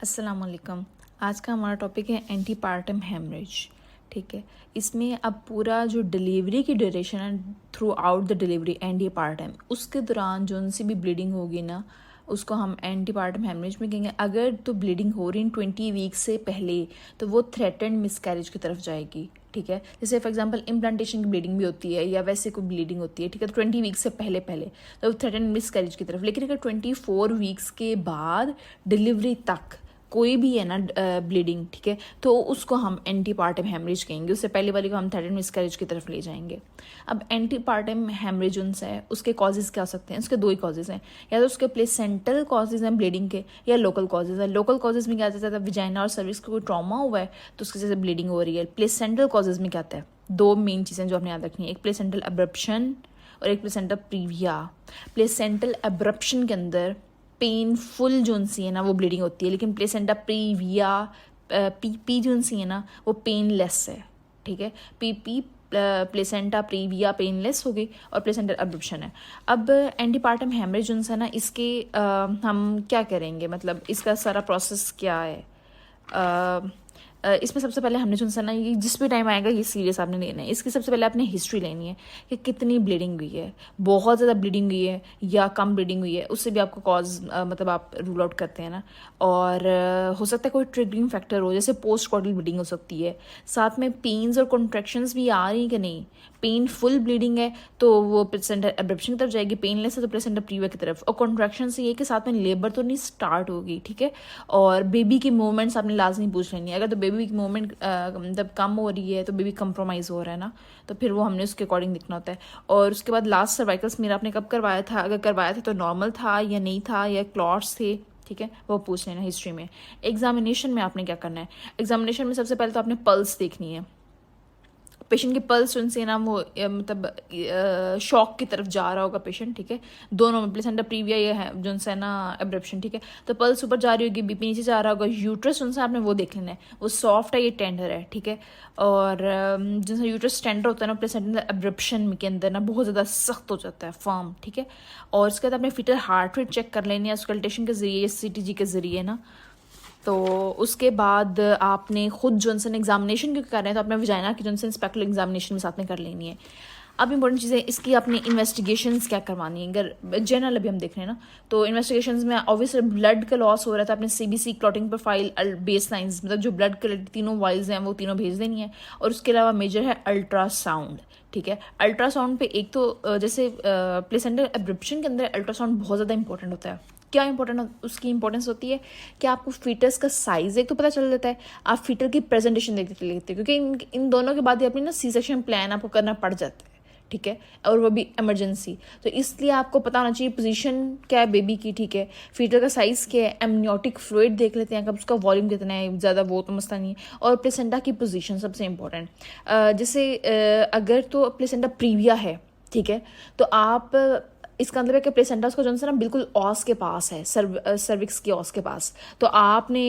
अस्सलाम वालेकुम। आज का हमारा टॉपिक है एंटीपार्टम हेमरेज। ठीक है, इसमें अब पूरा जो डिलीवरी की ड्यूरेशन है through out the delivery antepartum, उसके दौरान जो उनसे भी ब्लीडिंग होगी ना, उसको हम एंटीपार्टम हेमरेज में कहेंगे। अगर तो ब्लीडिंग हो रही है 20 वीक से पहले तो वो थ्रेटेंड मिसकैरेज की तरफ जाएगी। ठीक है, जैसे फॉर एग्जांपल इम्प्लांटेशन की ब्लीडिंग भी होती है या वैसे कोई ब्लीडिंग होती है, ठीक है, तो 20 वीक से पहले पहले तो थ्रेटेंड मिसकैरेज की तरफ। लेकिन अगर 24 वीक्स के बाद डिलीवरी तक कोई भी है ना ब्लीडिंग, ठीक है, तो उसको हम एंटीपार्टम हेमरेज कहेंगे। उससे पहले वाले को हम थ्रेटेंड मिसकैरेज की तरफ ले जाएंगे। अब एंटीपार्टम हेमरेज उनसे है, उसके कॉजेज़ क्या हो सकते हैं? उसके दो ही कॉजेज़ हैं, या तो उसके प्लेसेंटल कॉजेज़ हैं ब्लीडिंग के, या लोकल कॉजेज़ है। लोकल कॉजेज़ में क्या आता है? विजाइना और सर्विक्स का कोई ट्रॉमा हुआ है तो उसकी वजह से ब्लीडिंग हो रही है। प्लेसेंटल कॉजेज़ में क्या आता है? दो मेन चीज़ें जो आपने याद रखनी है, एक प्लेसेंटल एब्रप्शन और एक प्लेसेंटल प्रीविया। प्लेसेंटल एब्रप्शन के अंदर पेनफुल जो सी है ना वो ब्लीडिंग होती है, लेकिन प्लेसेंटा प्रीविया पी जो सी है ना वो पेनलेस है। ठीक है, पी प्लेसेंटा प्रीविया पेनलेस हो गई और प्लेसेंटल एब्रप्शन है। अब एंटीपार्टम हेमरेज जो है ना, इसके हम क्या करेंगे, मतलब इसका सारा प्रोसेस क्या है? इसमें सबसे पहले हमने जो सा ना, ये जिस भी टाइम आएगा ये सीरियस आपने लेना है। इसकी सबसे पहले आपने हिस्ट्री लेनी है कि कितनी ब्लीडिंग हुई है, बहुत ज़्यादा ब्लीडिंग हुई है या कम ब्लीडिंग हुई है, उससे भी आपको कॉज मतलब आप रूल आउट करते हैं ना। और हो सकता है कोई ट्रिगरिंग फैक्टर हो, जैसे पोस्ट कॉर्डल ब्लीडिंग हो सकती है। साथ में पेन्स और कॉन्ट्रैक्शंस भी आ रही कि नहीं। पेनफुल ब्लीडिंग है तो वो प्लेसेंटा एब्रप्शन की तरफ जाएगी, पेनलेस है तो प्लेसेंटा प्रीविया की तरफ। और कॉन्ट्रैक्शन से ये कि साथ में लेबर तो नहीं स्टार्ट होगी, ठीक है। और बेबी की मूवमेंट्स आपने लाजमी पूछ लेनी है। अगर तो बेबी की मूवमेंट मतलब कम हो रही है तो बेबी कंप्रोमाइज़ हो रहा है ना, तो फिर वो हमने उसके अकॉर्डिंग दिखना होता है। और उसके बाद लास्ट सर्वाइकल स्मीयर आपने कब करवाया था, अगर करवाया था तो नॉर्मल था या नहीं था, या क्लॉट्स थे, ठीक है, वो पूछ लेना हिस्ट्री में। एग्जामिनेशन में आपने क्या करना है? एग्जामिनेशन में सबसे पहले तो आपने पल्स देखनी है। पेशेंट की पल्स उनसे ना वो मतलब शॉक की तरफ जा रहा होगा पेशेंट, ठीक है। दोनों में प्लेसेंटा प्रीविया ये है जो उनसे ना एब्रप्शन, ठीक है, तो पल्स ऊपर जा रही होगी, बीपी नीचे जा रहा होगा। यूट्रस उनसे आपने वो देख लेना है, वो सॉफ्ट है ये टेंडर है, ठीक है। और जिनसे यूट्रस टेंडर होता है ना, प्लेसेंटा एब्रप्शन के अंदर ना बहुत ज़्यादा सख्त हो जाता है, फर्म, ठीक है। और उसके बाद आपने फिटर हार्ट रेट चेक कर लेनी है स्कल्टेशन के जरिए, CTG के जरिए ना। तो उसके बाद आपने खुद जॉनसन एग्जामिनेशन क्योंकि कर रहे हैं तो आपने वजाइना की जॉनसन स्पेक्युलर एग्जामिनेशन में साथ में कर लेनी है। अब इंपॉर्टेंट चीज़ें इसकी अपनी इन्वेस्टिगेशंस क्या करवानी है। अगर जनरल अभी हम देख रहे हैं ना, तो इन्वेस्टिगेशंस में ऑब्वियसली ब्लड का लॉस हो रहा था, आपने CBC clotting profile base lines मतलब जो ब्लड के तीनों वाइल्स हैं वो तीनों भेज देनी है। और उसके अलावा मेजर है अल्ट्रासाउंड, ठीक है। अल्ट्रासाउंड पे एक तो जैसे प्लेसेंटा एब्रप्शन के अंदर अल्ट्रासाउंड बहुत ज़्यादा इंपॉर्टेंट होता है। क्या इंपॉर्टेंट उसकी इंपॉर्टेंस होती है कि आपको फीटस का साइज एक तो पता चल जाता है, आप फीटर की प्रेजेंटेशन देख लेते हैं, क्योंकि इन दोनों के बाद ही अपनी ना C-सेक्शन प्लान आपको करना पड़ जाता है, ठीक है, और वो भी इमरजेंसी। तो इसलिए आपको पता होना चाहिए पोजीशन क्या है बेबी की, ठीक है, फीटर का साइज़ क्या है, एमनियोटिक फ्लूइड देख लेते हैं कब उसका वॉल्यूम कितना है, ज़्यादा वो तो मसला नहीं है। और प्लेसेंटा की पोजीशन सबसे इंपॉर्टेंट। जैसे अगर तो प्लेसेंटा प्रीविया है, ठीक है, तो आप इसका मतलब है कि प्लेसेंटा उसका जो है ना बिल्कुल ऑस के पास है, सर्विक्स की ऑस के पास। तो आपने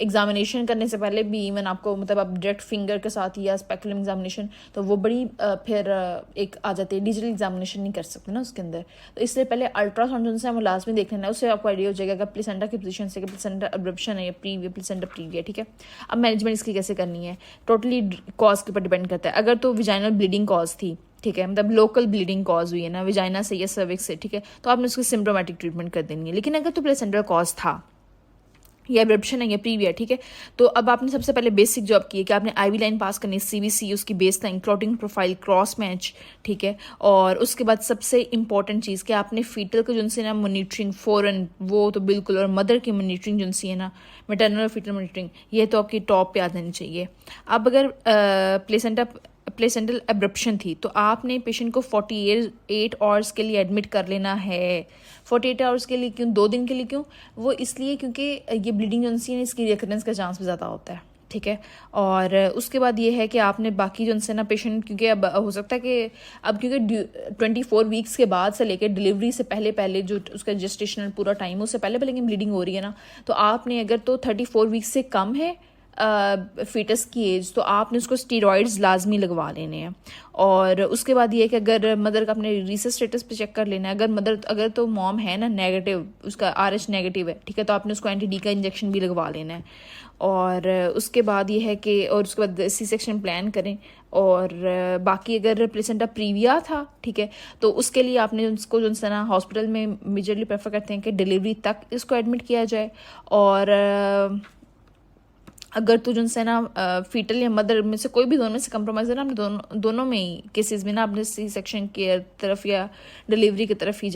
एग्जामिनेशन करने से पहले भी इवन आपको मतलब आप डायरेक्ट फिंगर के साथ या स्पेकुलम एग्जामिनेशन तो वो बड़ी फिर एक आ जाती है, डिजिटल एग्जामिनेशन नहीं कर सकते ना उसके अंदर। तो इसलिए पहले अल्ट्रासाउंड जो है वो लाजमी देख लेना है, उससे आपको आइडिया हो जाएगा कि प्लेसेंटा की पोजीशन से प्लेसेंटा एब्रप्शन है या प्रीविया प्लेसेंटा प्रीविया, ठीक है। अब मैनेजमेंट इसकी कैसे करनी है, टोटली कॉज के ऊपर डिपेंड करता है। अगर तो विजाइनल ब्लीडिंग कॉज थी, ठीक है, मतलब लोकल ब्लीडिंग कॉज हुई है ना विजाइना से या सर्विक्स से, ठीक है, तो आपने उसकी सिम्प्टोमेटिक ट्रीटमेंट कर देनी है। लेकिन अगर तो प्लेसेंटा कॉज था या एब्रप्शन है या प्रीविया, ठीक है, तो अब आपने सबसे पहले बेसिक जॉब की है कि आपने IV लाइन पास करनी है, CBC उसकी base line, clotting profile, cross match, ठीक है। और उसके बाद सबसे इंपॉर्टेंट चीज़ कि आपने फीटल का जिनसे ना मॉनिटरिंग फ़ौरन वो तो बिल्कुल, और मदर की मॉनिटरिंग जिनसी है ना, मैटरनल और फीटल मॉनिटरिंग, ये तो आपकी टॉप पे आ जानी चाहिए। अब अगर प्लेसेंटल एब्रप्शन थी तो आपने पेशेंट को 48 आवर्स के लिए एडमिट कर लेना है। 48 आवर्स के लिए क्यों? 2 दिन के लिए क्यों? वो इसलिए क्योंकि ये ब्लीडिंग जो है इसकी रिकरेंस का चांस भी ज़्यादा होता है, ठीक है। और उसके बाद ये है कि आपने बाकी जो है ना पेशेंट, क्योंकि अब हो सकता है कि अब क्योंकि 24 वीक्स के बाद से लेकर डिलीवरी से पहले पहले जो उसका जेस्टेशनल पूरा टाइम है उससे पहले पहले ब्लीडिंग हो रही है ना, तो आपने अगर तो 34 वीक्स से कम है फीटस की एज, तो आपने उसको स्टीरॉइड्स लाजमी लगवा लेने हैं। और उसके बाद ये है कि अगर मदर का अपने रीसेस स्टेटस पे चेक कर लेना है। अगर तो मॉम है ना नेगेटिव, उसका RH नेगेटिव है, ठीक है, तो आपने उसको anti-D का इंजेक्शन भी लगवा लेना है। और उसके बाद ये है कि और उसके बाद C-सेक्शन प्लान करें। और बाकी अगर प्लेसेंटा प्रीविया था, ठीक है, तो उसके लिए आपने उसको जो है ना हॉस्पिटल में मेजरली प्रेफर करते हैं कि डिलीवरी तक इसको एडमिट किया जाए। और अगर तो जो है ना फीटल या मदर में से कोई भी दोनों में से कंप्रोमाइज़ है ना, आपने दोनों में ही केसेस में ना आपने C-सेक्शन की तरफ या डिलीवरी की तरफ ही